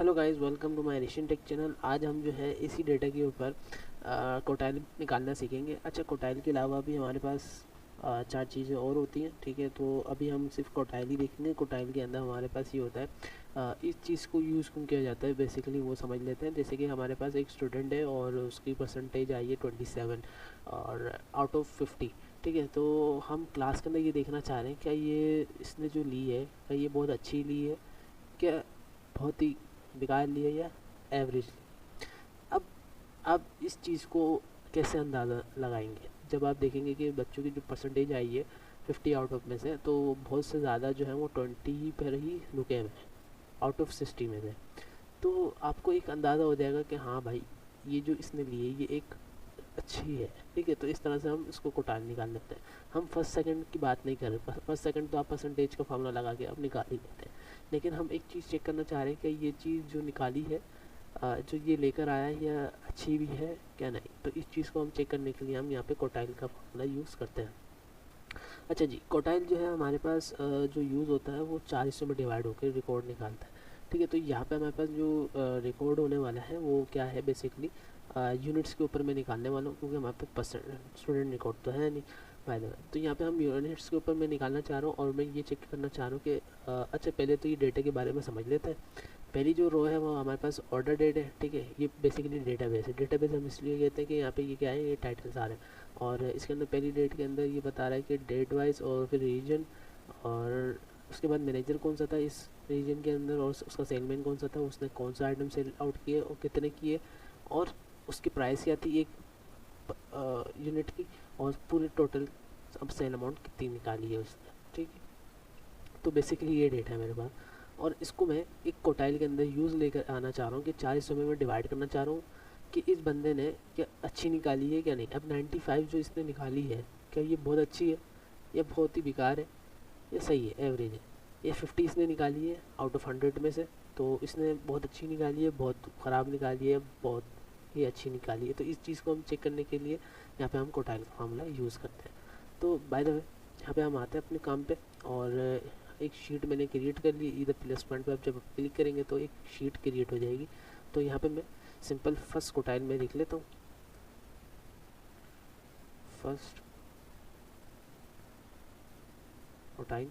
Hello guys, welcome to my Asian tech channel. आज हम जो है इसी डेटा के ऊपर कोटाइल निकालना सीखेंगे। अच्छा, कोटाइल के अलावा भी हमारे पास चार चीज़ें और होती हैं, ठीक है। तो अभी हम सिर्फ कोटाइल ही देखेंगे। कोटाइल के अंदर हमारे पास ये होता है, इस चीज़ को यूज़ क्यों किया जाता है बेसिकली वो समझ लेते हैं। जैसे कि हमारे पास एक स्टूडेंट है और उसकी परसेंटेज आई है 27 और आउट ऑफ 50, ठीक है। तो हम क्लास के अंदर ये देखना चाह रहे हैं क्या ये इसने जो ली है क्या ये बहुत अच्छी ली है, क्या बहुत ही बेकार ली है, या एवरेज ली। अब आप इस चीज़ को कैसे अंदाज़ा लगाएंगे जब आप देखेंगे कि बच्चों की जो परसेंटेज आई है 50 आउट ऑफ में से, तो बहुत से ज़्यादा जो है वो 20 पर ही रुके हुए हैं आउट ऑफ 60 में से। तो आपको एक अंदाज़ा हो जाएगा कि हाँ भाई, ये जो इसने ली है ये एक अच्छी है, ठीक है। तो इस तरह से हम इसको कोटाल निकाल लेते हैं। हम फर्स्ट सेकंड की बात नहीं कर रहे। फर्स्ट सेकंड तो आप परसेंटेज का फार्मूला लगा के अब निकाल ही लेते हैं, लेकिन हम एक चीज़ चेक करना चाह रहे हैं कि ये चीज़ जो निकाली है, जो ये लेकर आया है, यह अच्छी भी है क्या नहीं। तो इस चीज़ को हम चेक करने के लिए हम यहाँ पे कोटाइल का फार्मूला यूज़ करते हैं। अच्छा जी, कोटाइल जो है हमारे पास जो यूज़ होता है वो 4 हिस्सों में डिवाइड होकर रिकॉर्ड निकालता है, ठीक है। तो यहाँ पे हमारे पास जो रिकॉर्ड होने वाला है वो क्या है, बेसिकली यूनिट्स के ऊपर मैं निकालने वाला हूँ, क्योंकि हमारे पास परसेंट स्टूडेंट रिकॉर्ड तो है नहीं, बाय द वे। तो यहाँ पे हम यूनिट्स के ऊपर मैं निकालना चाह रहा हूँ और मैं ये चेक करना चाह रहा हूँ कि अच्छा, पहले तो ये डेटा के बारे में समझ लेते हैं। पहली जो रो है वो हमारे पास ऑर्डर डेट है, ठीक है। ये बेसिकली डेटाबेस है। डेटाबेस हम इसलिए कहते हैं कि यहाँ पे ये क्या है, ये टाइटल्स आ रहे हैं और इसके अंदर पहली डेट के अंदर ये बता रहा है कि डेट वाइज और फिर रीजन, और उसके बाद मैनेजर कौन सा था इस रीजन के अंदर, और उसका सेलमैन कौन सा था, उसने कौन सा आइटम सेल आउट किए और कितने किए, और उसकी प्राइस क्या थी एक यूनिट की, और पूरे टोटल अब सेल अमाउंट कितनी निकाली है उसने, ठीक है। तो बेसिकली ये डेटा है मेरे पास, और इसको मैं एक कोटाइल के अंदर यूज़ लेकर आना चाह रहा हूँ कि 4 हिस्सों में मैं डिवाइड करना चाह रहा हूँ कि इस बंदे ने क्या अच्छी निकाली है क्या नहीं। अब 95 जो इसने निकाली है, क्या ये बहुत अच्छी है या बहुत ही बेकार है या सही है, एवरेज है। ये 50 इसने निकाली है आउट ऑफ 100 में से, तो इसने बहुत अच्छी निकाली है, बहुत ख़राब निकाली है, बहुत ही अच्छी निकाली है। तो इस चीज़ को हम चेक करने के लिए यहाँ पे हम कोटाइल का फार्मूला यूज़ करते हैं। तो बाय द वे, यहाँ पे हम आते हैं अपने काम पे, और एक शीट मैंने क्रिएट कर ली। इधर प्लस पॉइंट पे आप जब क्लिक करेंगे तो एक शीट क्रिएट हो जाएगी। तो यहाँ पे मैं सिंपल फर्स्ट कोटाइल में लिख लेता हूँ, first quartile,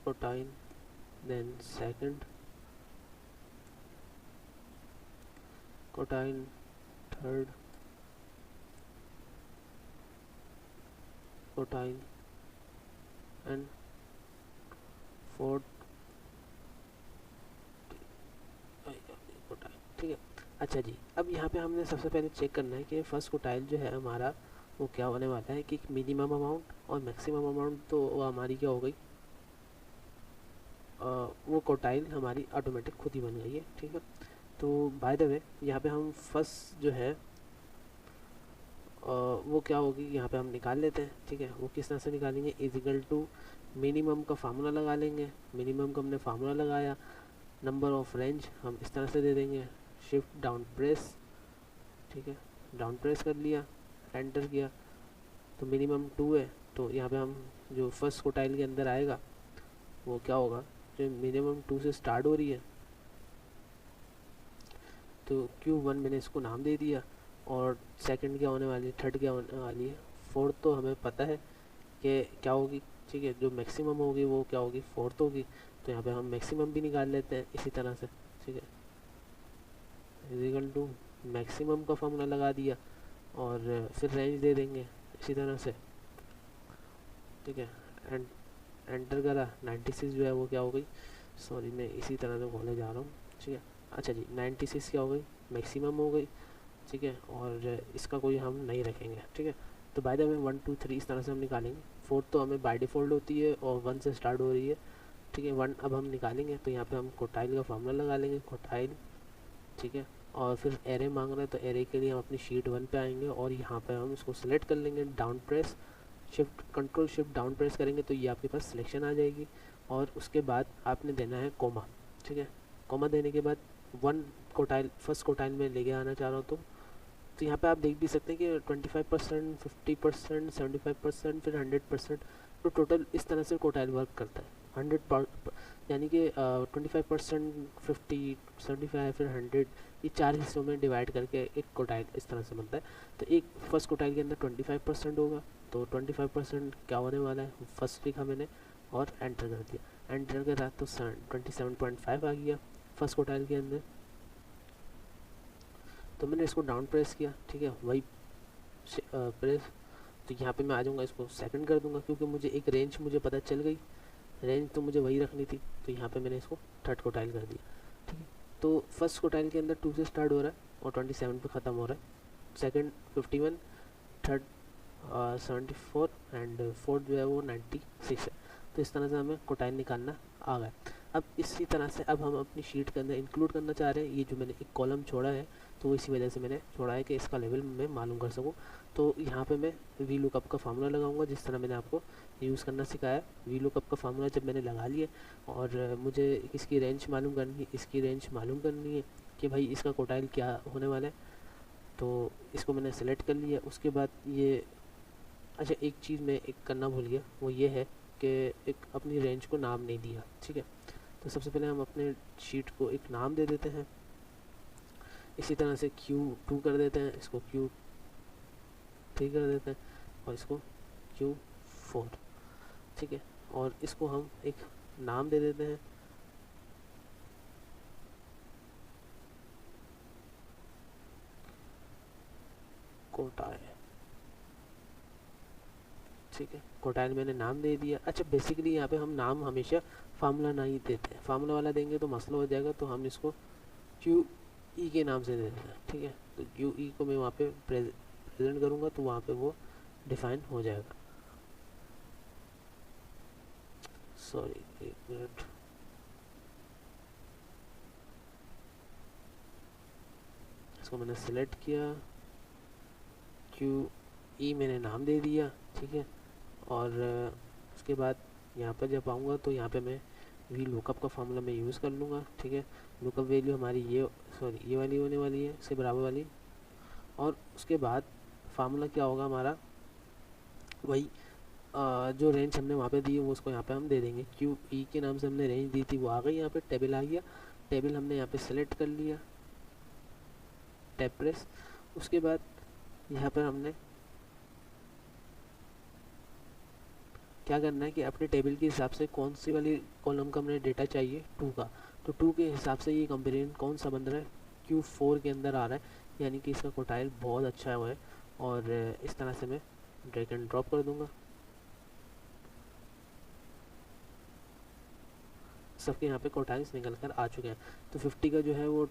quartile, then second quartile, third quartile and fourth quartile, ठीक है। अच्छा जी, अब यहाँ पे हमने सबसे पहले चेक करना है कि फर्स्ट कोटाइल जो है हमारा वो क्या होने वाला है, कि मिनिमम अमाउंट और मैक्सिमम अमाउंट, तो वो हमारी क्या हो गई, वो कोटाइल हमारी ऑटोमेटिक खुद ही बन गई है, ठीक है। तो बाय द वे, यहाँ पे हम फर्स्ट जो है वो क्या होगी यहाँ पे हम निकाल लेते हैं, ठीक है। वो किस तरह से निकालेंगे, इजिकल टू मिनिमम का फार्मूला लगा लेंगे। मिनिमम का हमने फार्मूला लगाया, नंबर ऑफ रेंज हम इस तरह से दे देंगे, शिफ्ट डाउन प्रेस, ठीक है, डाउन प्रेस कर लिया, एंटर किया, तो मिनिमम 2 है। तो यहाँ पे हम जो फर्स्ट कोटाइल के अंदर आएगा वो क्या होगा, जो मिनिमम 2 से स्टार्ट हो रही है, तो Q1 मैंने इसको नाम दे दिया। और सेकंड क्या होने वाली है, थर्ड क्या होने वाली है, फोर्थ तो हमें पता है कि क्या होगी, ठीक है। जो मैक्सिमम होगी वो क्या होगी, फोर्थ होगी। तो यहाँ पे हम मैक्सिमम भी निकाल लेते हैं इसी तरह से, ठीक है। इजिकल टू मैक्सिमम का फॉर्मूला लगा दिया और फिर रेंज दे देंगे इसी तरह से, ठीक है। एंड एंटर करा, 96 जो है वो क्या हो गई, सॉरी मैं इसी तरह से खोलने जा रहा हूँ, ठीक है। अच्छा जी, 96 क्या हो गई, मैक्सिमम हो गई, ठीक है। और इसका कोई हम नहीं रखेंगे, ठीक है। तो बाय द वे 1 2 3 इस तरह से हम निकालेंगे। फोर्थ तो हमें बाय डिफ़ॉल्ट होती है और 1 से स्टार्ट हो रही है, ठीक है। 1 अब हम निकालेंगे, तो यहाँ पे हम कोटाइल का फार्मूला लगा लेंगे, कोटाइल, ठीक है। और फिर एरे मांग रहे हैं, तो एरे के लिए हम अपनी शीट 1 पे आएंगे और यहाँ पे हम इसको सेलेक्ट कर लेंगे, down press, shift control shift down press करेंगे तो ये आपके पास सिलेक्शन आ जाएगी। और उसके बाद आपने देना है कोमा, ठीक है। कोमा देने के बाद 1 कोटाइल फर्स्ट कोटाइल में लेके आना चाह रहा हूँ, तो यहाँ पे आप देख भी सकते हैं कि 25%, 50%, 75%, फिर 100%, तो टोटल इस तरह से कोटाइल वर्क करता है, 100 यानी कि 25%, 50, 75 फिर 100, ये 4 हिस्सों में डिवाइड करके एक कोटाइल इस तरह से बनता है। तो एक फर्स्ट कोटाइल के अंदर 25% होगा, तो 25% क्या होने वाला है, फर्स्ट लिखा मैंने और एंटर कर दिया। एंटर करा तो 27.5 आ गया फर्स्ट कोटाइल के अंदर। तो मैंने इसको डाउन प्रेस किया, ठीक है, वही प्रेस, तो यहाँ पे मैं आ जाऊँगा, इसको सेकंड कर दूंगा क्योंकि मुझे एक रेंज मुझे पता चल गई, रेंज तो मुझे वही रखनी थी, तो यहाँ पे मैंने इसको थर्ड कोटाइल कर दिया, ठीक है। तो फर्स्ट कोटाइल के अंदर 2 से स्टार्ट हो रहा है और 27 पे ख़त्म हो रहा है, सेकंड 51, थर्ड 74 एंड फोर्थ जो है वो 96 है। तो इस तरह से हमें कोटाइल निकालना आ गया। अब इसी तरह से अब हम अपनी शीट के अंदर इंक्लूड करना चाह रहे हैं, ये जो मैंने एक कॉलम छोड़ा है तो इसी वजह से मैंने छोड़ा है कि इसका लेवल मैं मालूम कर सकूं। तो यहाँ पे मैं वी लुकअप का फार्मूला लगाऊंगा जिस तरह मैंने आपको यूज़ करना सिखाया। वी लुकअप का फार्मूला जब मैंने लगा लिया और मुझे इसकी रेंज मालूम करनी है, इसकी रेंज मालूम करनी है कि भाई इसका कोटाइल क्या होने वाला है, तो इसको मैंने सेलेक्ट कर लिया। उसके बाद ये, अच्छा एक चीज़ मैं एक करना भूल गया, वो ये है कि एक अपनी रेंज को नाम नहीं दिया, ठीक है। तो सबसे पहले हम अपने शीट को एक नाम दे देते हैं, इसी तरह से Q2 कर देते हैं, इसको Q3 कर देते हैं और इसको Q4, ठीक है। और इसको हम एक नाम दे देते हैं, कोटाइल, ठीक है। कोटाइल मैंने नाम दे दिया। अच्छा बेसिकली यहाँ पे हम नाम हमेशा फार्मूला नहीं देते, फार्मूला वाला देंगे तो मसला हो जाएगा, तो हम इसको QE के नाम से दे देते हैं, ठीक है। तो QE को मैं वहाँ पे प्रेजेंट करूँगा तो वहाँ पे वो डिफाइन हो जाएगा। सॉरी एक मिनट, इसको मैंने सेलेक्ट किया, QE मैंने नाम दे दिया, ठीक है। और उसके बाद यहाँ पर जब आऊँगा तो यहाँ पे मैं वी लुकअप का फार्मूला मैं यूज़ कर लूँगा, ठीक है। लुकअप वैल्यू हमारी ये, सॉरी ये वाली होने वाली है, इसके बराबर वाली। और उसके बाद फार्मूला क्या होगा हमारा, वही जो रेंज हमने वहाँ पे दी है वो उसको यहाँ पे हम दे देंगे। QE के नाम से हमने रेंज दी थी वो आ गई, यहाँ पे टेबल आ गया, टेबल हमने यहाँ पे सेलेक्ट कर लिया, टैब प्रेस। उसके बाद यहाँ पर हमने क्या करना है कि अपने टेबल के हिसाब से कौन सी वाली कॉलम का हमने डेटा चाहिए, 2 का, तो 2 के हिसाब से ये कंपेरिजन कौन सा बन रहा है, Q4 के अंदर आ रहा है, यानी कि इसका कोटाइल बहुत अच्छा हुआ है। और इस तरह से मैं ड्रैग एंड ड्रॉप कर दूंगा, सबके यहाँ पे कोटाइल्स निकल कर आ चुके हैं। तो 50 का जो है वो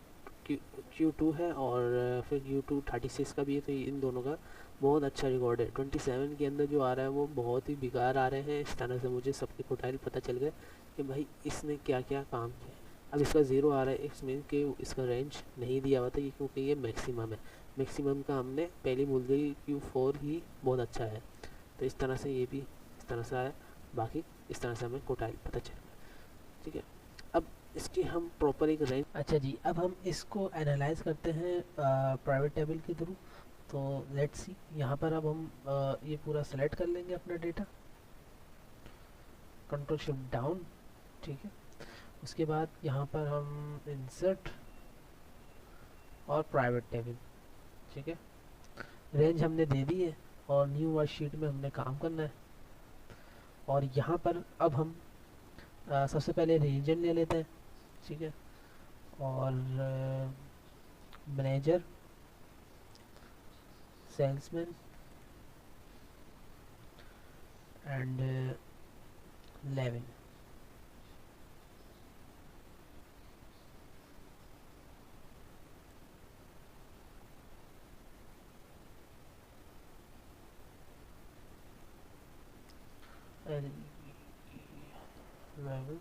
Q2 है और फिर Q2 36 का भी है, तो इन दोनों का बहुत अच्छा रिकॉर्ड है। 27 के अंदर जो आ रहा है वो बहुत ही बेकार आ रहे हैं। इस तरह से मुझे सबके कोटाइल पता चल गए कि भाई इसने क्या क्या काम किया है। अब इसका 0 आ रहा है, इसमें कि इसका रेंज नहीं दिया हुआ था, ये क्योंकि ये मैक्सिमम है, मैक्सिमम का हमने पहले बोल दिया कि Q4 ही बहुत अच्छा है। तो इस तरह से ये भी इस तरह से आया, बाकी इस तरह से हमें कोटाइल पता चल गया, ठीक है। अब इसकी हम प्रॉपर एक रेंज, अच्छा जी, अब हम इसको एनालाइज करते हैं प्राइवेट टेबल के थ्रू। तो लेट्स सी, यहाँ पर अब हम ये पूरा सेलेक्ट कर लेंगे अपना डेटा, कंट्रोल शिफ्ट डाउन, ठीक है। उसके बाद यहाँ पर हम इंसर्ट और प्राइवेट टेबल, ठीक है, रेंज हमने दे दी है और न्यू वर्कशीट में हमने काम करना है। और यहाँ पर अब हम सबसे पहले रीजन ले लेते हैं, ठीक है, और manager, salesman and level, level,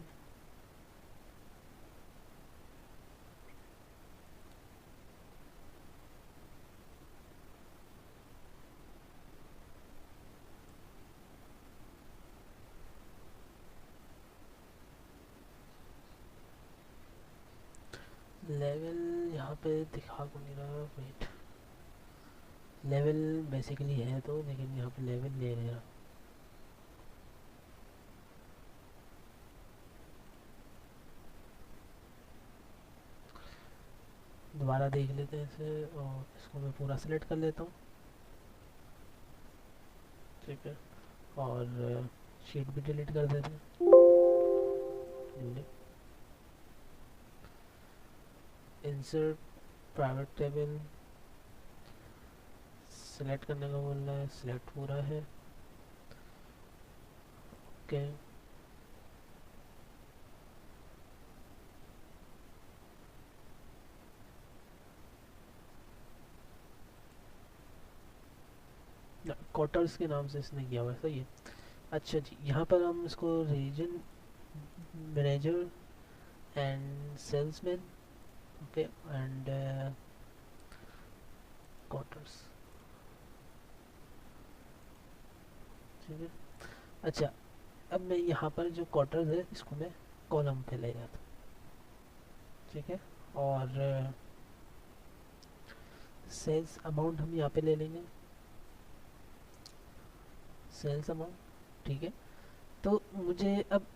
level यहाँ पे दिखा को नहीं रहा, वेट, लेवल बेसिकली है तो, लेकिन यहाँ पे लेवल ले रहा। दोबारा देख लेते हैं इसे, और इसको मैं पूरा सेलेक्ट कर लेता हूँ, ठीक है। और शीट भी डिलीट कर देते हैं। इंसर्ट प्राइवेट टेबल सेलेक्ट करने का बोल रहा है, सिलेक्ट पूरा है, ओके। क्वार्टर्स के नाम से इसने किया हुआ है, सही है। अच्छा जी, यहाँ पर हम इसको region manager and salesman, okay, and quarters, ठीक है। अच्छा, अब मैं यहाँ पर जो क्वार्टर्स है इसको मैं कॉलम पे ले जाता हूँ, ठीक है। और सेल्स अमाउंट हम यहाँ पे ले लेंगे, सेल्स अमाउंट, ठीक है। तो मुझे अब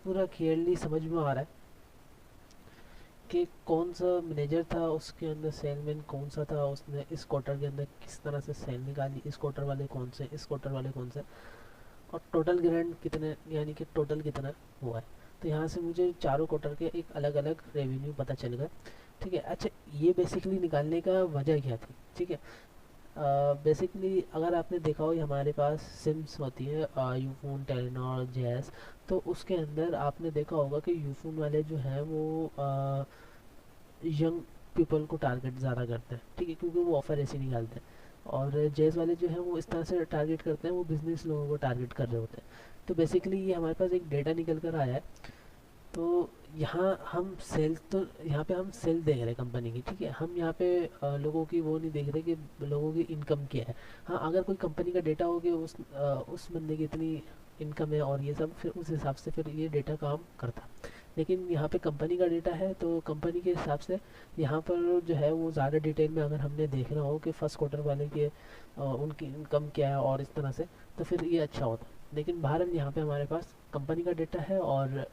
पूरा क्लियरली समझ में आ रहा है कि कौन सा मैनेजर था, उसके अंदर सेलमैन कौन सा था, उसने इस क्वार्टर के अंदर किस तरह से सेल निकाली, इस क्वार्टर वाले कौन से, इस क्वार्टर वाले कौन से, और टोटल ग्रांट कितने, यानी कि टोटल कितना हुआ है। तो यहाँ से मुझे चारों क्वार्टर के एक अलग अलग रेवेन्यू पता चल गया, ठीक है। अच्छा, ये बेसिकली निकालने का वजह क्या थी, ठीक है। बेसिकली अगर आपने देखा हो, हमारे पास सिम्स होती है, यूफोन, टेलीनॉर, जैस। तो उसके अंदर आपने देखा होगा कि यूफोन वाले जो हैं वो यंग पीपल को टारगेट ज़्यादा करते हैं, ठीक है, क्योंकि वो ऑफ़र ऐसे निकालते हैं। और जैस वाले जो हैं वो इस तरह से टारगेट करते हैं, वो बिज़नेस लोगों को टारगेट कर रहे होते हैं। तो बेसिकली ये हमारे पास एक डेटा निकल कर आया है। तो यहाँ हम सेल, तो यहाँ पे हम सेल देख रहे हैं कंपनी की, ठीक है। हम यहाँ पे लोगों की वो नहीं देख रहे कि लोगों की इनकम क्या है। हाँ, अगर कोई कंपनी का डेटा हो कि उस बंदे की इतनी इनकम है और ये सब, फिर उस हिसाब से फिर ये डेटा काम करता। लेकिन यहाँ पे कंपनी का डेटा है, तो कंपनी के हिसाब से यहाँ पर जो है वो ज़्यादा डिटेल में अगर हमने देखना हो कि फर्स्ट क्वार्टर वाले के उनकी इनकम क्या है और इस तरह से, तो फिर ये अच्छा होता। लेकिन बहरहाल यहाँ पे हमारे पास कंपनी का डेटा है, और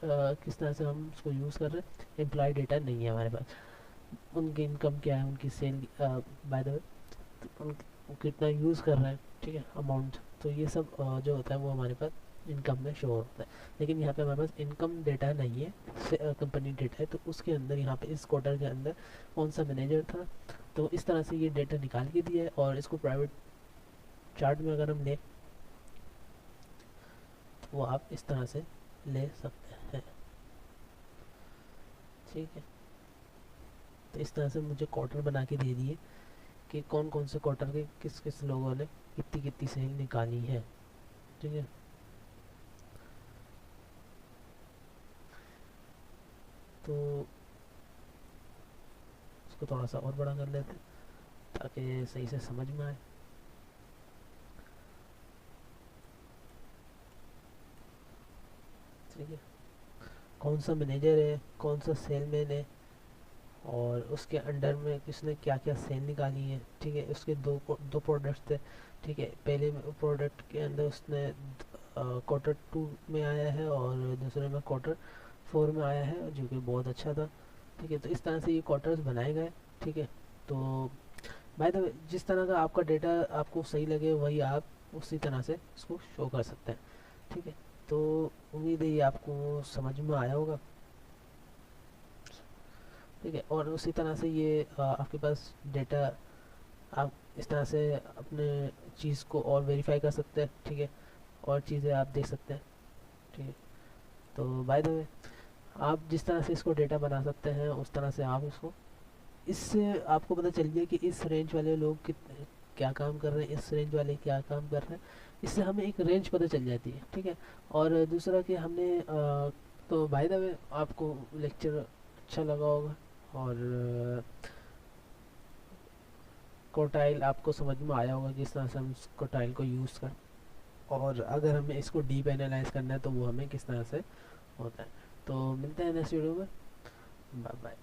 किस तरह से हम उसको यूज़ कर रहे हैं, एम्प्लॉय डेटा नहीं है हमारे पास। उनकी इनकम क्या है, उनकी सेल बाय द वे, उन वो कितना यूज़ कर रहे हैं, ठीक है, अमाउंट। तो ये सब जो होता है वो हमारे पास इनकम में शो होता है। लेकिन यहाँ पे हमारे पास इनकम डेटा नहीं है, कंपनी डेटा है। तो उसके अंदर यहाँ पे इस क्वार्टर के अंदर कौन सा मैनेजर था, तो इस तरह से ये डेटा निकाल के दिया है। और इसको प्राइवेट चार्ट में अगर हम ले, तो वो आप इस तरह से ले सकते हैं, ठीक है। तो इस तरह से मुझे क्वार्टर बना के दे दिए कि कौन कौन से क्वार्टर के किस किस लोगों ने कितनी कितनी सेल निकाली है, ठीक है। तो इसको थोड़ा सा और बड़ा कर लेते हैं ताकि सही से समझ में आए, ठीक है। कौन सा मैनेजर है, कौन सा सेलमैन है, और उसके अंडर में किसने क्या क्या सेल निकाली है, ठीक है। उसके दो प्रोडक्ट्स थे, ठीक है। पहले प्रोडक्ट के अंदर उसने क्वार्टर 2 में आया है, और दूसरे में क्वार्टर 4 में आया है, जो कि बहुत अच्छा था, ठीक है। तो इस तरह से ये क्वार्टर्स बनाए गए, ठीक है। तो बाय द वे, जिस तरह का आपका डेटा आपको सही लगे वही आप उसी तरह से इसको शो कर सकते हैं, ठीक है। तो उम्मीद है ये आपको समझ में आया होगा, ठीक है। और उसी तरह से ये आपके पास डेटा, आप इस तरह से अपने चीज़ को और वेरीफाई कर सकते हैं, ठीक है। और चीज़ें आप देख सकते हैं, ठीक है। तो बाय द वे, आप जिस तरह से इसको डेटा बना सकते हैं उस तरह से आप इसको, इससे आपको पता चल गया कि इस रेंज वाले लोग क्या काम कर रहे हैं, इस रेंज वाले क्या काम कर रहे हैं। इससे हमें एक रेंज पता चल जाती है, ठीक है। और दूसरा कि हमने तो बाय द वे आपको लेक्चर अच्छा लगा होगा, और कोटाइल आपको समझ में आया होगा किस तरह से हम कोटाइल को यूज़ कर, और अगर हमें इसको डीप एनालाइज करना है तो वो हमें किस तरह से होता है। तो मिलते हैं नेक्स्ट वीडियो में, बाय बाय।